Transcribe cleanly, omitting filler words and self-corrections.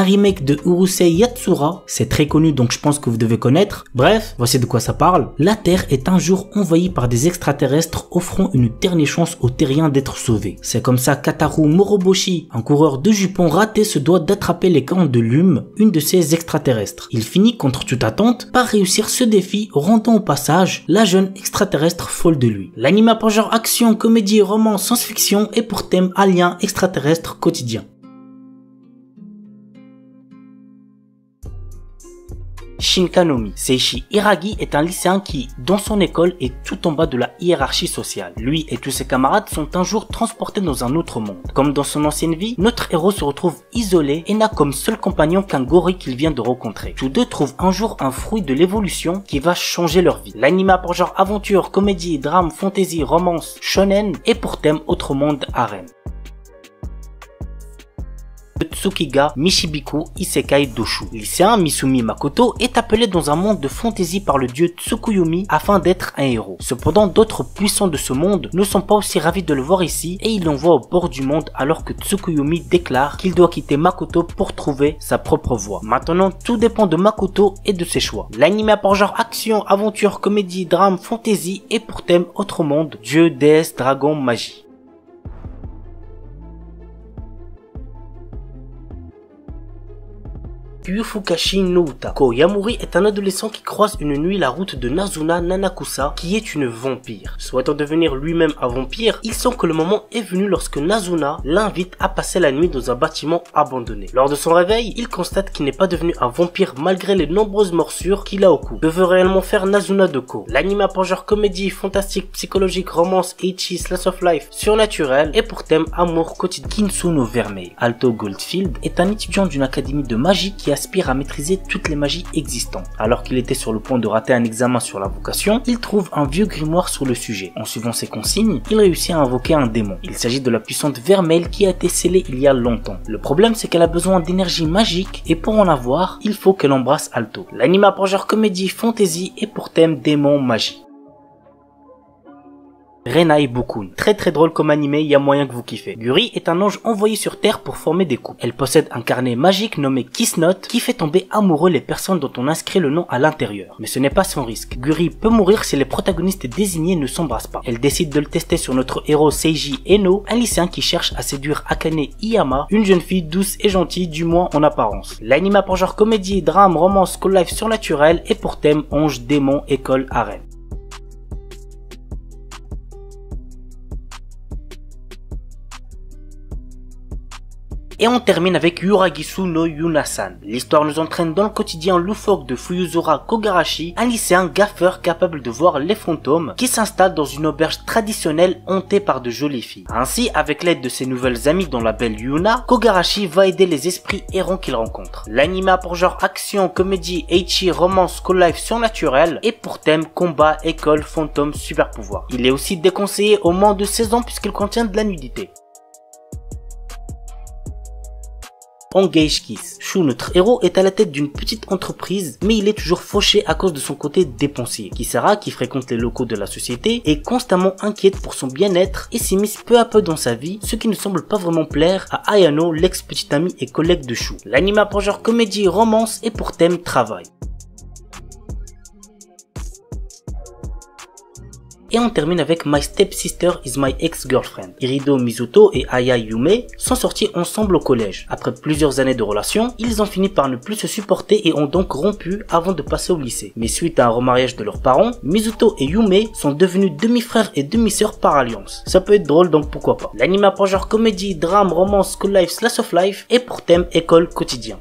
un remake de Urusei Yatsura, c'est très connu donc je pense que vous devez connaître. Bref, voici de quoi ça parle. La Terre est un jour envahie par des extraterrestres offrant une dernière chance aux terriens d'être sauvés. C'est comme ça qu'Ataru Moroboshi, un coureur de jupons raté, se doit d'attraper les cornes de Lume, une de ces extraterrestres. Il finit contre toute attente par réussir ce défi, rendant au passage la jeune extraterrestre folle de lui. L'anime a pour genre action, comédie, roman, science-fiction et pour thème alien extraterrestre quotidien. Shinkanomi. Seishi Hiragi est un lycéen qui, dans son école, est tout en bas de la hiérarchie sociale. Lui et tous ses camarades sont un jour transportés dans un autre monde. Comme dans son ancienne vie, notre héros se retrouve isolé et n'a comme seul compagnon qu'un gorille qu'il vient de rencontrer. Tous deux trouvent un jour un fruit de l'évolution qui va changer leur vie. L'anime a pour genre aventure, comédie, drame, fantasy, romance, shonen et pour thème autre monde harem. Tsukiga Michibiku Isekai Doshu. Lycéen Misumi Makoto est appelé dans un monde de fantaisie par le dieu Tsukuyomi afin d'être un héros. Cependant, d'autres puissants de ce monde ne sont pas aussi ravis de le voir ici et ils l'envoient au bord du monde alors que Tsukuyomi déclare qu'il doit quitter Makoto pour trouver sa propre voie. Maintenant, tout dépend de Makoto et de ses choix. L'anime a pour genre action, aventure, comédie, drame, fantaisie et pour thème autre monde, dieu, déesse, dragon, magie. Kyufukashi no Uta. Ko Yamuri est un adolescent qui croise une nuit la route de Nazuna Nanakusa, qui est une vampire. Souhaitant devenir lui-même un vampire, il sent que le moment est venu lorsque Nazuna l'invite à passer la nuit dans un bâtiment abandonné. Lors de son réveil, il constate qu'il n'est pas devenu un vampire malgré les nombreuses morsures qu'il a au cou. Que veut réellement faire Nazuna de Ko? L'anime a pour genre comédie, fantastique, psychologique, romance, ecchi, slice of life, surnaturel et pour thème amour quotidien. Kinsuno Vermeil. Alto Goldfield est un étudiant d'une académie de magie qui aspire à maîtriser toutes les magies existantes. Alors qu'il était sur le point de rater un examen sur la vocation, il trouve un vieux grimoire sur le sujet. En suivant ses consignes, il réussit à invoquer un démon. Il s'agit de la puissante Vermeil qui a été scellée il y a longtemps. Le problème c'est qu'elle a besoin d'énergie magique et pour en avoir, il faut qu'elle embrasse Alto. L'anime a pour genre comédie, fantasy et pour thème démon, magie. Renai Bokun. Très drôle comme animé, il y a moyen que vous kiffez. Guri est un ange envoyé sur Terre pour former des couples. Elle possède un carnet magique nommé Kiss Note qui fait tomber amoureux les personnes dont on inscrit le nom à l'intérieur. Mais ce n'est pas sans risque. Guri peut mourir si les protagonistes désignés ne s'embrassent pas. Elle décide de le tester sur notre héros Seiji Eno, un lycéen qui cherche à séduire Akane Iyama, une jeune fille douce et gentille, du moins en apparence. L'anime a pour genre comédie, drame, romance, school life surnaturel et pour thème ange, démon, école, harem. Et on termine avec Yuragisu no Yunasan. L'histoire nous entraîne dans le quotidien loufoque de Fuyuzura Kogarashi, un lycéen gaffeur capable de voir les fantômes qui s'installe dans une auberge traditionnelle hantée par de jolies filles. Ainsi, avec l'aide de ses nouvelles amies dont la belle Yuna, Kogarashi va aider les esprits errants qu'il rencontre. L'anime a pour genre action, comédie, ecchi, romance, school life surnaturel et pour thème combat, école, fantôme, super pouvoir. Il est aussi déconseillé au moins de 16 ans puisqu'il contient de la nudité. Engage Kiss. Shu, notre héros, est à la tête d'une petite entreprise, mais il est toujours fauché à cause de son côté dépensier. Kisara, qui fréquente les locaux de la société, est constamment inquiète pour son bien-être et s'immisce peu à peu dans sa vie, ce qui ne semble pas vraiment plaire à Ayano, l'ex-petite amie et collègue de Shu. L'anime a pour genre comédie, romance et pour thème travail. Et on termine avec My Stepsister is My Ex-Girlfriend. Irido Mizuto et Aya Yume sont sortis ensemble au collège. Après plusieurs années de relation, ils ont fini par ne plus se supporter et ont donc rompu avant de passer au lycée. Mais suite à un remariage de leurs parents, Mizuto et Yume sont devenus demi-frères et demi-sœurs par alliance. Ça peut être drôle donc pourquoi pas. L'anime a pour genre comédie, drame, romance, school life, slice of life et pour thème école quotidien.